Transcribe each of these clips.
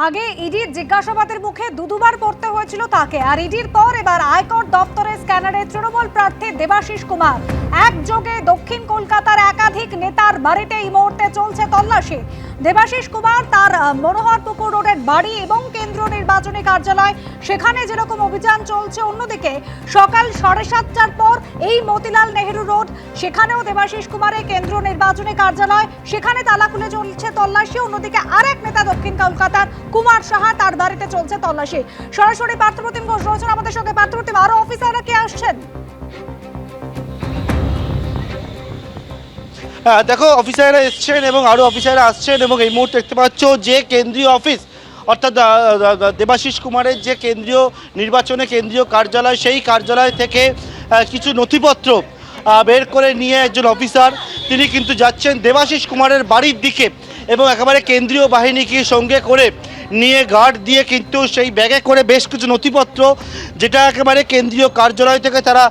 আগে ইডির জিজ্ঞাসাবাদের মুখে দুবার পড়তে হয়েছিল তাকে, আর ইডির পর এবার আয়কর দপ্তরের স্ক্যানারে তৃণমূল প্রার্থী দেবাশিস কুমার একযোগে দক্ষিণ কলকাতার একাধিক নেতার বাড়িতে এই মুহূর্তে চলছে তল্লাশি। দেবাশিস কুমার তার মনোহরপুকুর রোডের বাড়ি এবং কেন্দ্রীয় নির্বাচনী কার্যালয়, সেখানে যেরকম অভিযান চলছে, অন্যদিকে সকাল 7:30টার পর এই মতিলাল নেহেরু রোড, সেখানেও দেবাশিস কুমারের কেন্দ্রীয় নির্বাচনী কার্যালয়, সেখানে তালা খুলে চলছে তল্লাশি। অন্যদিকে আরেক নেতা দক্ষিণ কলকাতার কুমার সাহা, তার বাড়িতে চলছে তল্লাশি। সরাসরি পার্থপ্রতিম ঘোষ রয়েছেন আমাদের সঙ্গে। পার্থপ্রতিম, আরো অফিসাররা কে আসছেন? দেখো, অফিসাররা এসছেন এবং আরও অফিসাররা আসছেন এবং এই মুহূর্তে দেখতে পাচ্ছ যে কেন্দ্রীয় অফিস অর্থাৎ দেবাশিস কুমারের যে কেন্দ্রীয় নির্বাচনে কেন্দ্রীয় কার্যালয়, সেই কার্যালয় থেকে কিছু নথিপত্র বের করে নিয়ে একজন অফিসার তিনি কিন্তু যাচ্ছেন দেবাশিস কুমারের বাড়ির দিকে এবং একেবারে কেন্দ্রীয় বাহিনীকে সঙ্গে করে নিয়ে গার্ড দিয়ে কিন্তু সেই ব্যাগে করে বেশ কিছু নথিপত্র, যেটা একেবারে কেন্দ্রীয় কার্যালয় থেকে তারা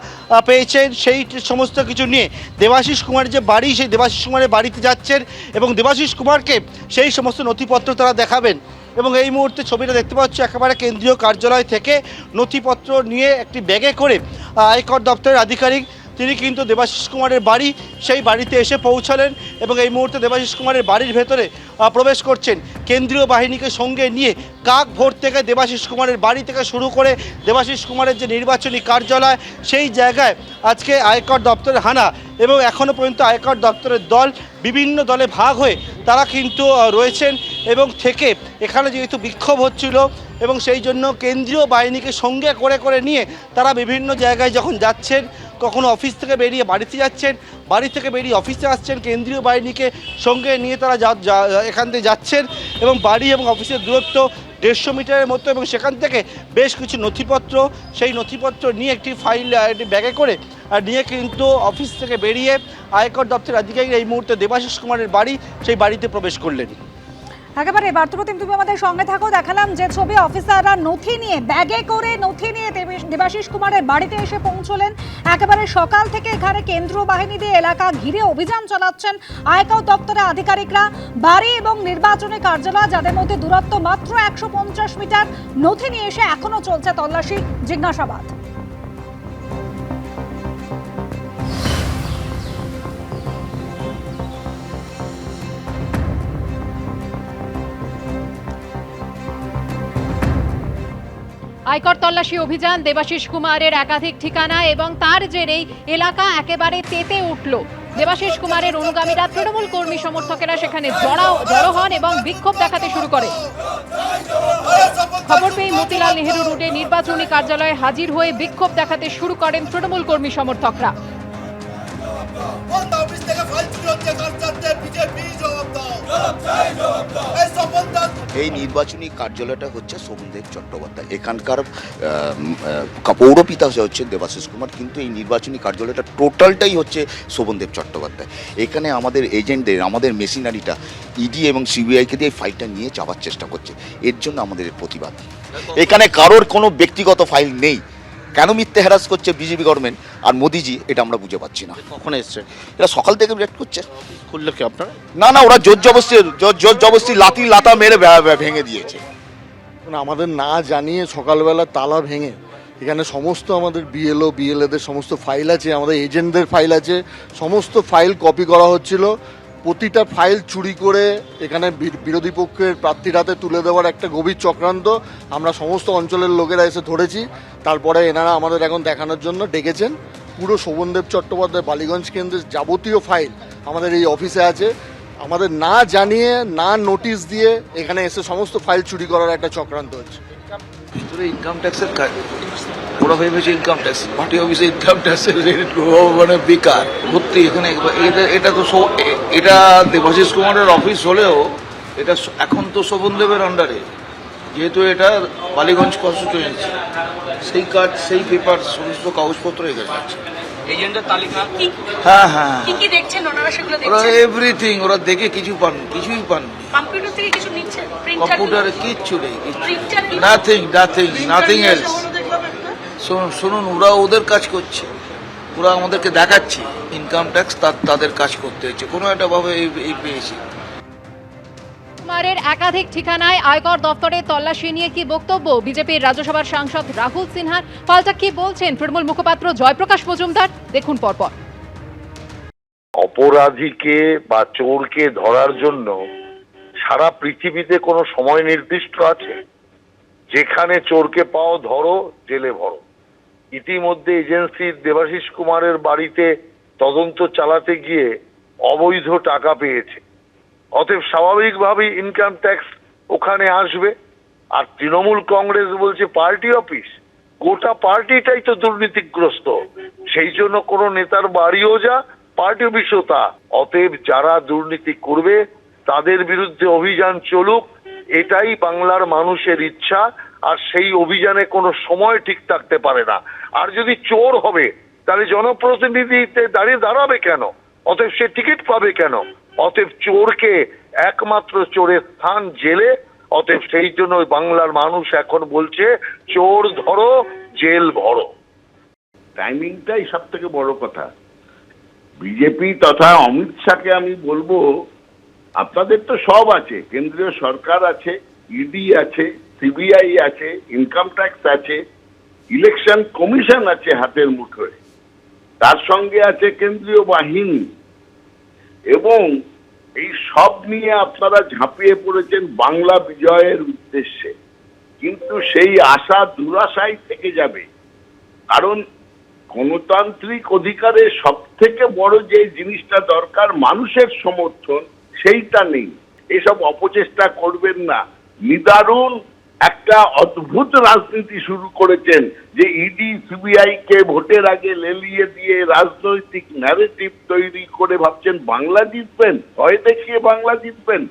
পেয়েছেন, সেই সমস্ত কিছু নিয়ে দেবাশিস কুমারের যে বাড়ি, সেই দেবাশিস কুমারের বাড়িতে যাচ্ছেন এবং দেবাশিস কুমারকে সেই সমস্ত নথিপত্র তারা দেখাবেন। এবং এই মুহূর্তে ছবিটা দেখতে পাচ্ছ একেবারে কেন্দ্রীয় কার্যালয় থেকে নথিপত্র নিয়ে একটি ব্যাগে করে আয়কর দপ্তরের আধিকারিক তিনি কিন্তু দেবাশিস কুমারের বাড়ি, সেই বাড়িতে এসে পৌঁছালেন এবং এই মুহূর্তে দেবাশিস কুমারের বাড়ির ভেতরে প্রবেশ করছেন কেন্দ্রীয় বাহিনীকে সঙ্গে নিয়ে। কাক ভোর থেকে দেবাশিস কুমারের বাড়ি থেকে শুরু করে দেবাশিস কুমারের যে নির্বাচনী কার্যালয়, সেই জায়গায় আজকে আয়কর দপ্তরের হানা এবং এখনও পর্যন্ত আয়কর দপ্তরের দল বিভিন্ন দলে ভাগ হয়ে তারা কিন্তু রয়েছেন এবং থেকে এখানে যেহেতু বিক্ষোভ হচ্ছিল এবং সেই জন্য কেন্দ্রীয় বাহিনীকে সঙ্গে করে করে নিয়ে তারা বিভিন্ন জায়গায় যখন যাচ্ছেন, কখনো অফিস থেকে বেরিয়ে বাড়িতে যাচ্ছেন, বাড়ি থেকে বেরিয়ে অফিসে আসছেন, কেন্দ্রীয় বাহিনীকে সঙ্গে নিয়ে তারা এখান থেকে যাচ্ছেন এবং বাড়ি এবং অফিসের দূরত্ব 150 মিটারের মতো এবং সেখান থেকে বেশ কিছু নথিপত্র, সেই নথিপত্র নিয়ে একটি ফাইল একটি ব্যাগে করে নিয়ে কিন্তু অফিস থেকে বেরিয়ে আয়কর দপ্তরের আধিকারিক এই মুহূর্তে দেবাশিস কুমারের বাড়ি, সেই বাড়িতে প্রবেশ করলেন। একেবারে পার্থপ্রতিম, তুমি আমাদের সঙ্গে থাকো। দেখালাম যে ছবি, অফিসাররা নথি নিয়ে, ব্যাগে করে নথি নিয়ে দেবাশিস কুমারের বাড়িতে এসে পৌঁছলেন। একেবারে সকাল থেকে এখানে কেন্দ্রীয় বাহিনী দিয়ে এলাকা ঘিরে অভিযান চালাচ্ছেন আয়কর দপ্তরের আধিকারিকরা। বাড়ি এবং নির্বাচনী কার্যালয়, যাদের মধ্যে দূরত্ব মাত্র 150 মিটার, নথি নিয়ে এসে এখনো চলছে তল্লাশি, জিজ্ঞাসাবাদ। আয়কর তল্লাশি অভিযান, দেবাশিস কুমারের একাধিক ঠিকানা এবং তার জেরেই এলাকা একেবারে তেতে উঠল। দেবাশিস কুমারের অনুগামীরা, তৃণমূল কর্মী সমর্থকেরা সেখানে জড়ো হন এবং বিক্ষোভ দেখাতে শুরু করে। খবর পেয়ে মতিলাল নেহেরু রোডে নির্বাচনী কার্যালয়ে হাজির হয়ে বিক্ষোভ দেখাতে শুরু করেন তৃণমূল কর্মী সমর্থকরা। এই নির্বাচনী কার্যালয়টা হচ্ছে শোভনদেব চট্টোপাধ্যায়, এখানকার পৌরপিতা হচ্ছে দেবাশিস কুমার, কিন্তু এই নির্বাচনী কার্যালয়টা টোটালটাই হচ্ছে শোভনদেব চট্টোপাধ্যায়। এখানে আমাদের এজেন্টদের, আমাদের মেশিনারিটা ইডি এবং সিবিআইকে দিয়ে ফাইলটা নিয়ে যাওয়ার চেষ্টা করছে, এর জন্য আমাদের প্রতিবাদ। এখানে কারোর কোনো ব্যক্তিগত ফাইল নেই, কেন মিথ্যে হ্যারাস করছে বিজেপি গভর্নমেন্ট আর মোদিজি, এটা আমরা বুঝে পাচ্ছি না। কখন এসছে? এরা সকাল থেকে রেড করছে। খুললো কি আপনারা? না, ওরা জোর জবরদস্তি লাতা মেরে ভেঙে দিয়েছে। আমাদের না জানিয়ে সকালবেলা তালা ভেঙে এখানে সমস্ত আমাদের বিএলএদের সমস্ত ফাইল আছে, আমাদের এজেন্টদের ফাইল আছে, সমস্ত ফাইল কপি করা হচ্ছিল। প্রতিটা ফাইল চুরি করে এখানে বিরোধী পক্ষের প্রার্থীর হাতে তুলে দেওয়ার একটা গভীর চক্রান্ত আমরা সমস্ত অঞ্চলের লোকেরা এসে ধরেছি। তারপরে এনারা আমাদের এখন দেখানোর জন্য ডেকেছেন। পুরো শোভনদেব চট্টোপাধ্যায় বালিগঞ্জ কেন্দ্রের যাবতীয় ফাইল আমাদের এই অফিসে আছে। আমাদের না জানিয়ে, না নোটিশ দিয়ে এখানে এসে সমস্ত ফাইল চুরি করার একটা চক্রান্ত হচ্ছে। ভিতরে ইনকাম ট্যাক্সের কাজ, ওরা ভেবেছে ইনকাম ট্যাক্স, পার্টি অফিসে ইনকাম ট্যাক্সের মানে বেকার ভর্তি এখানে। এটা দেবাশিস কুমারের অফিস হলেও এটা এখন তো শোভনদেবের আন্ডারে, যেহেতু এটা বালিগঞ্জ কনস্টিটিউয়েন্সি, সেই কাজ, সেই পেপার, সমস্ত কাগজপত্র এখানে আছে। এজেন্টের তালিকা, হ্যাঁ, কি দেখছেন ওনারা? সেগুলো ওরা দেখছেন, এভরিথিং ওরা দেখে কিছুই পান। কম্পিউটার থেকে কিছু নিচ্ছেন, কম্পিউটারে কিচ্ছু নেই, প্রিন্টার, নাথিং এলস। শুনুন, ওরা ওদের কাজ করছে, ওরা আমাদেরকে দেখাচ্ছে ইনকাম ট্যাক্স, তাদের কাজ করতে হচ্ছে কোনো একটা ভাবে এই পেয়েছি। কুমারের একাধিক ঠিকানায় আয়কর দপ্তরে তল্লাশি নিয়ে কি বক্তব্য বিজেপির রাজ্যসভার সাংসদ রাহুল সিনহার? পাল্টা কি বলছেন তৃণমূল মুখপাত্র জয়প্রকাশ মজুমদার? দেখুন পরপর। অপরাধীকে বা চোরকে ধরার জন্য সারা পৃথিবীতে কোনো সময় নির্দিষ্ট আছে? যেখানে চোরকে পাও ধরো, জেলে ভরো। ইতিমধ্যে এজেন্সির দেবাশিস কুমারের বাড়িতে তদন্ত চালাতে গিয়ে অবৈধ টাকা পেয়েছে, অতএব স্বাভাবিকভাবেই ইনকাম ট্যাক্স ওখানে আসবে। আর তৃণমূল কংগ্রেস বলছে পার্টি অফিস, গোটা পার্টিটাই তো দুর্নীতিগ্রস্ত, সেই জন্য কোনো নেতার বাড়িও যা, পার্টি অফিসও তা। অতএব যারা দুর্নীতি করবে তাদের বিরুদ্ধে অভিযান চলুক, এটাই বাংলার মানুষের ইচ্ছা। আর সেই অভিযানে কোনো সময় ঠিক থাকতে পারে না। আর যদি চোর হবে তাহলে জনপ্রতিনিধিতে দাঁড়াবে কেন? অতএব সে টিকিট পাবে কেন? অতএব চোরকে একমাত্র চোরের স্থান জেলে। অতএব সেই জন্য বাংলার মানুষ এখন বলছে চোর ধরো, জেল ভরো। টাইমিংটাই সব থেকে বড় কথা। বিজেপি তথা অমিত শাহকে আমি বলবো, আপনাদের তো সব আছে, কেন্দ্রীয় সরকার আছে, ইডি আছে, সিবিআই আছে, ইনকাম ট্যাক্স আছে, ইলেকশন কমিশন আছে হাতের মুঠোয়, তার সঙ্গে আছে কেন্দ্রীয় বাহিনী, এবং এই সব নিয়ে আপনারা ঝাঁপিয়ে পড়েছেন বাংলা বিজয়ের উদ্দেশ্যে। কিন্তু সেই আশা দুরাশাই থেকে যাবে, কারণ গণতান্ত্রিক অধিকারের সব থেকে বড় যে জিনিসটা দরকার, মানুষের সমর্থন, সেইটা নেই। এসব অপচেষ্টা করবেন না। নিদারুণ একটা অদ্ভুত রাজনীতি শুরু করেছেন, যে ইডি সিবিআই কে ভোটের আগে লেলিয়ে দিয়ে রাজনৈতিক ন্যারেটিভ তৈরি করে ভাবছেন বাংলা জিতবেন, ভয় দেখিয়ে বাংলা জিতবেন।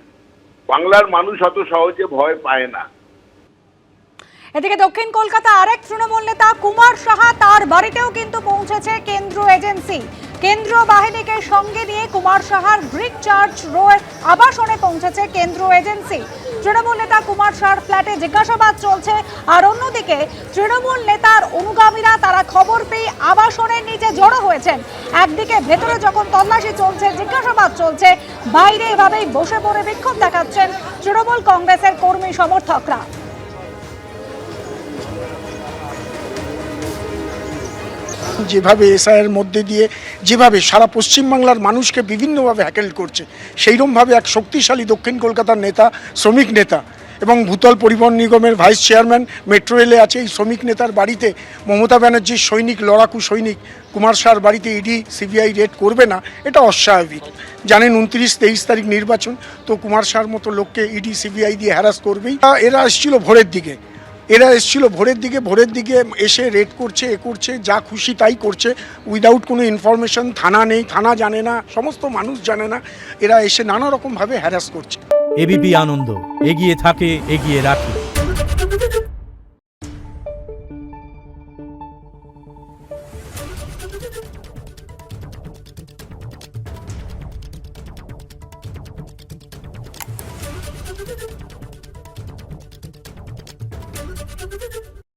বাংলার মানুষ অত সহজে ভয় পায় না। এদিকে দক্ষিণ কলকাতা আরেক তৃণমূল নেতা কুমার সাহা, তার বাড়িতেও কিন্তু পৌঁছেছে কেন্দ্রীয় এজেন্সি। কেন্দ্রীয় বাহিনীকে সঙ্গে নিয়ে কুমার সাহার ব্রিক চার্চ রোড আবাসনে পৌঁছেছে কেন্দ্রীয় এজেন্সি। তৃণমূল নেতা কুমার সাহার ফ্ল্যাটে জিজ্ঞাসাবাদ চলছে, আর অন্যদিকে তৃণমূল নেতার অনুগামীরা তারা খবর পেয়ে আবাসনের নিচে জড়ো হয়েছেন। একদিকে ভেতরে যখন তল্লাশি চলছে, জিজ্ঞাসাবাদ চলছে, বাইরে এভাবেই বসে পড়ে বিক্ষোভ দেখাচ্ছেন তৃণমূল কংগ্রেসের কর্মী সমর্থকরা। যেভাবে এসআইয়ের মধ্যে দিয়ে যেভাবে সারা পশ্চিমবাংলার মানুষকে বিভিন্নভাবে হ্যাকেল করছে, সেইরকমভাবে এক শক্তিশালী দক্ষিণ কলকাতার নেতা, শ্রমিক নেতা এবং ভূতল পরিবহন নিগমের ভাইস চেয়ারম্যান, মেট্রো রেলে আছে, এই শ্রমিক নেতার বাড়িতে মমতা ব্যানার্জির সৈনিক, লড়াকু সৈনিক কুমার শাহর বাড়িতে ইডি সিবিআই রেড করবে না, এটা অস্বাভাবিক। জানেন 29-23 তারিখ নির্বাচন, তো কুমার শাহর মতো লোককে ইডি সিবিআই দিয়ে হ্যারাস করবেই। এরা এসেছিল ভোরের দিকে, ভোরের দিকে এসে রেড করছে, করছে, যা খুশি তাই করছে, উইদাউট কোনো ইনফরমেশন। থানা নেই, থানা জানে না, সমস্ত মানুষ জানে না, এরা এসে নানা রকমভাবে হ্যারাস করছে। এবিপি আনন্দ, এগিয়ে থাকে, এগিয়ে রাখে।